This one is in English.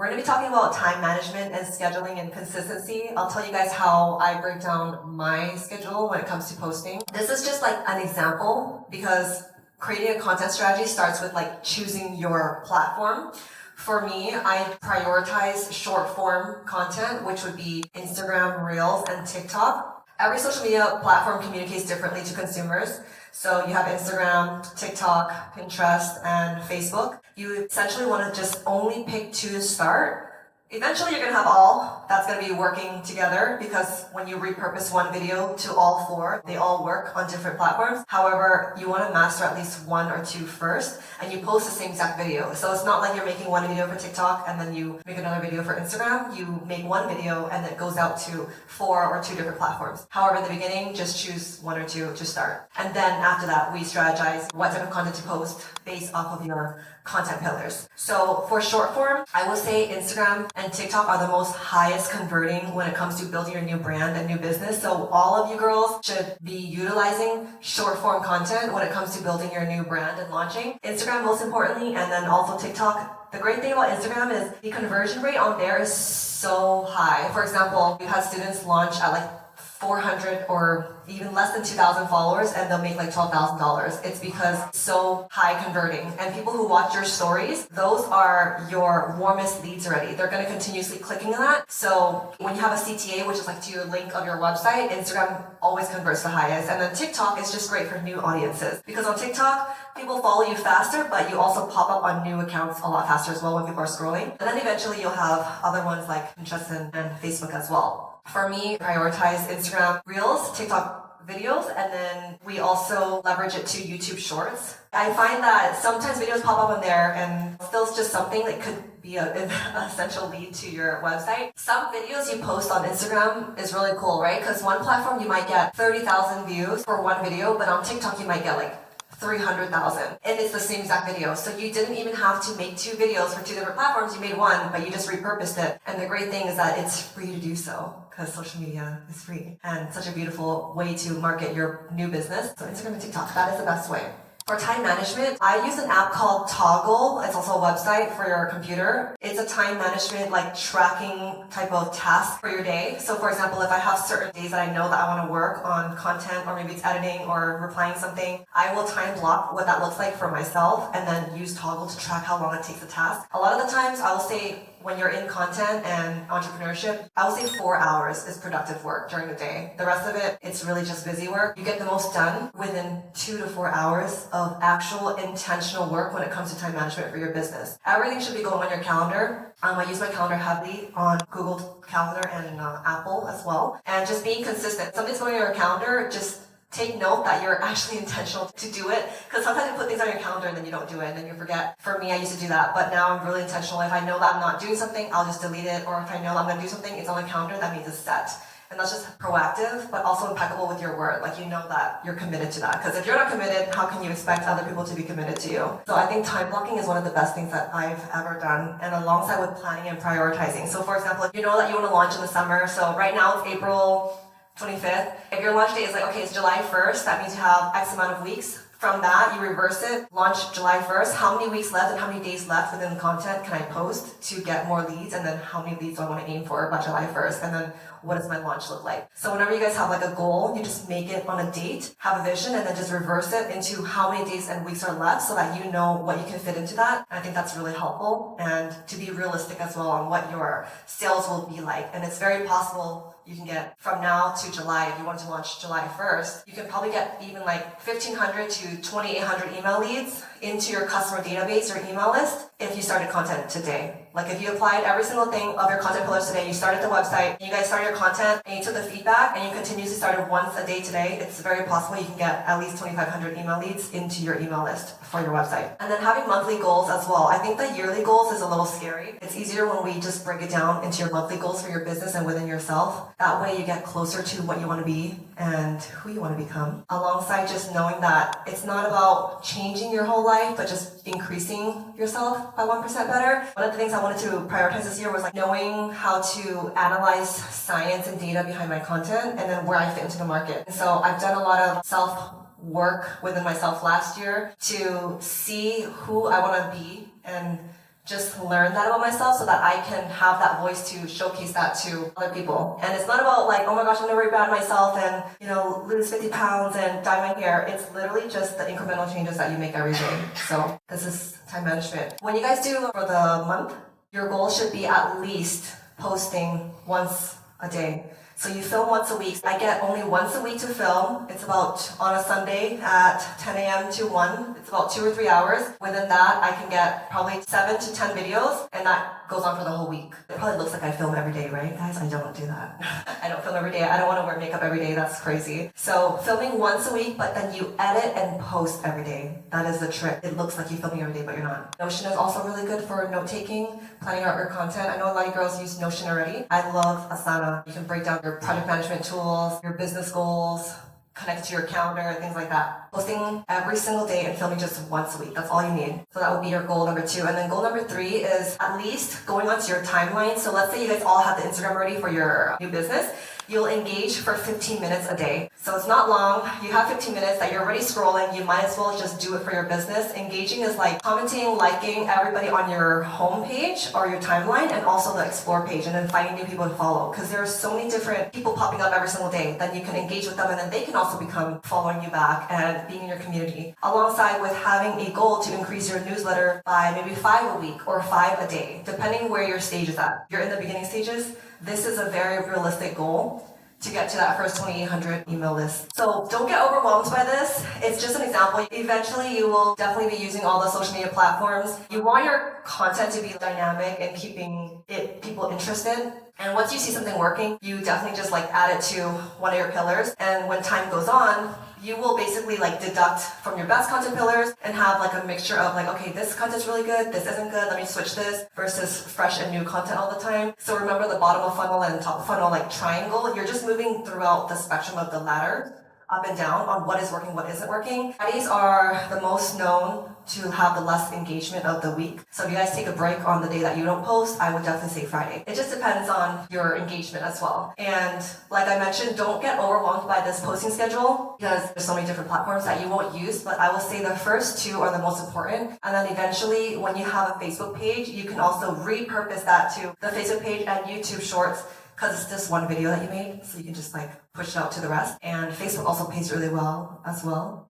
We're going to be talking about time management and scheduling and consistency. I'll tell you guys how I break down my schedule when it comes to posting. This is just like an example because creating a content strategy starts with like choosing your platform. For me, I prioritize short form content, which would be Instagram, Reels, and TikTok. Every social media platform communicates differently to consumers. So you have Instagram, TikTok, Pinterest, and Facebook. You essentially want to just only pick 2 to start. Eventually you're going to have all that's going to be working together because when you repurpose one video to all 4, they all work on different platforms. However, you want to master at least 1 or 2 first and you post the same exact video. So it's not like you're making one video for TikTok and then you make another video for Instagram. You make one video and it goes out to 4 or 2 different platforms. However, in the beginning, just choose 1 or 2 to start. And then after that, we strategize what type of content to post based off of your content pillars. So for short form, I will say Instagram and TikTok are the most highest converting when it comes to building your new brand and new business. So all of you girls should be utilizing short form content when it comes to building your new brand and launching. Instagram most importantly, and then also TikTok. The great thing about Instagram is the conversion rate on there is so high. For example, we've had students launch at like 400 or even less than 2,000 followers and they'll make like $12,000. It's because it's so high converting. And people who watch your stories, those are your warmest leads already. They're going to continuously clicking on that. So when you have a CTA, which is like to your link of your website, Instagram always converts the highest. And then TikTok is just great for new audiences because on TikTok, people follow you faster, but you also pop up on new accounts a lot faster as well when people are scrolling. And then eventually you'll have other ones like Pinterest and Facebook as well. For me, prioritize Instagram Reels, TikTok videos, and then we also leverage it to YouTube Shorts. I find that sometimes videos pop up on there and still it's just something that could be an essential lead to your website. Some videos you post on Instagram is really cool, right? Because one platform you might get 30,000 views for one video, but on TikTok you might get like 300,000 and it's the same exact video. So you didn't even have to make 2 videos for 2 different platforms. You made one, but you just repurposed it. And the great thing is that it's free to do so because social media is free and such a beautiful way to market your new business. So Instagram and TikTok, that is the best way. For time management, I use an app called Toggle. It's also a website for your computer. It's a time management, like tracking type of task for your day. So for example, if I have certain days that I know that I want to work on content or maybe it's editing or replying something, I will time block what that looks like for myself and then use Toggle to track how long it takes a task. A lot of the times I will say when you're in content and entrepreneurship, I will say 4 hours is productive work during the day. The rest of it, it's really just busy work. You get the most done within 2 to 4 hours of actual intentional work when it comes to time management for your business. Everything should be going on your calendar. I use my calendar heavily on Google Calendar and Apple as well. And just being consistent. Something's going on your calendar, just take note that you're actually intentional to do it because sometimes you put things on your calendar and then you don't do it and then you forget. For me, I used to do that, but now I'm really intentional. If I know that I'm not doing something, I'll just delete it. Or if I know I'm going to do something, it's on my calendar, that means it's set. And that's just proactive, but also impeccable with your word. Like you know that you're committed to that. Because if you're not committed, how can you expect other people to be committed to you? So I think time blocking is one of the best things that I've ever done, and alongside with planning and prioritizing. So for example, you know that you want to launch in the summer. So right now it's April 25th. If your launch date is like, okay, it's July 1st, that means you have X amount of weeks. From that, you reverse it, launch July 1st. How many weeks left and how many days left within the content can I post to get more leads? And then how many leads do I want to aim for by July 1st? And then what does my launch look like? So whenever you guys have like a goal, you just make it on a date, have a vision, and then just reverse it into how many days and weeks are left so that you know what you can fit into that. And I think that's really helpful. And to be realistic as well on what your sales will be like. And it's very possible you can get from now to July, if you want to launch July 1st, you can probably get even like 1,500 to 2,800 email leads into your customer database or email list if you started content today. Like if you applied every single thing of your content pillars today, you started the website, you guys started your content, and you took the feedback, and you continuously started once a day today, it's very possible you can get at least 2,500 email leads into your email list for your website. And then having monthly goals as well. I think the yearly goals is a little scary. It's easier when we just break it down into your monthly goals for your business and within yourself. That way you get closer to what you want to be and who you want to become. Alongside just knowing that it's not about changing your whole life, but just increasing yourself by 1% better. One of the things I wanted to prioritize this year was like knowing how to analyze science and data behind my content and then where I fit into the market. And so I've done a lot of self-work within myself last year to see who I want to be and just learn that about myself so that I can have that voice to showcase that to other people. And it's not about like, oh my gosh, I'm gonna rebrand myself and, lose 50 pounds and dye my hair. It's literally just the incremental changes that you make every day. So this is time management. When you guys do for the month, your goal should be at least posting once a day. So you film once a week. I get only once a week to film. It's about on a Sunday at 10 a.m. to 1. It's about 2 or 3 hours. Within that, I can get probably 7 to 10 videos, and that goes on for the whole week. It probably looks like I film every day, right, guys? I don't do that. I don't film every day. I don't want to wear makeup every day. That's crazy. So filming once a week, but then you edit and post every day. That is the trick. It looks like you're filming every day, but you're not. Notion is also really good for note-taking, planning out your content. I know a lot of girls use Notion already. I love Asana. You can break down your project management tools, your business goals, connect to your calendar, things like that. Posting every single day and filming just once a week. That's all you need. So that would be your goal number 2. And then goal number 3 is at least going onto your timeline. So let's say you guys all have the Instagram ready for your new business. You'll engage for 15 minutes a day. So it's not long. You have 15 minutes that you're already scrolling. You might as well just do it for your business. Engaging is like commenting, liking everybody on your homepage or your timeline, and also the explore page, and then finding new people to follow. Because there are so many different people popping up every single day that you can engage with them, and then they can also become following you back and being in your community. Alongside with having a goal to increase your newsletter by maybe 5 a week or 5 a day, depending where your stage is at. If you're in the beginning stages, this is a very realistic goal to get to that first 2,800 email list. So don't get overwhelmed by this. It's just an example. Eventually, you will definitely be using all the social media platforms. You want your content to be dynamic and keeping people interested. And once you see something working, you definitely just add it to one of your pillars. And when time goes on, you will basically deduct from your best content pillars and have a mixture of okay, this content's really good, this isn't good, let me switch this, versus fresh and new content all the time. So remember the bottom of funnel and top of funnel triangle. You're just moving throughout the spectrum of the ladder, up and down, on what is working, what isn't working. Fridays are the most known to have the less engagement of the week. So if you guys take a break on the day that you don't post, I would definitely say Friday. It just depends on your engagement as well. And like I mentioned, don't get overwhelmed by this posting schedule because there's so many different platforms that you won't use, but I will say the first 2 are the most important. And then eventually, when you have a Facebook page, you can also repurpose that to the Facebook page and YouTube Shorts, because it's just one video that you made, so you can just push it out to the rest. And Facebook also pays really well as well.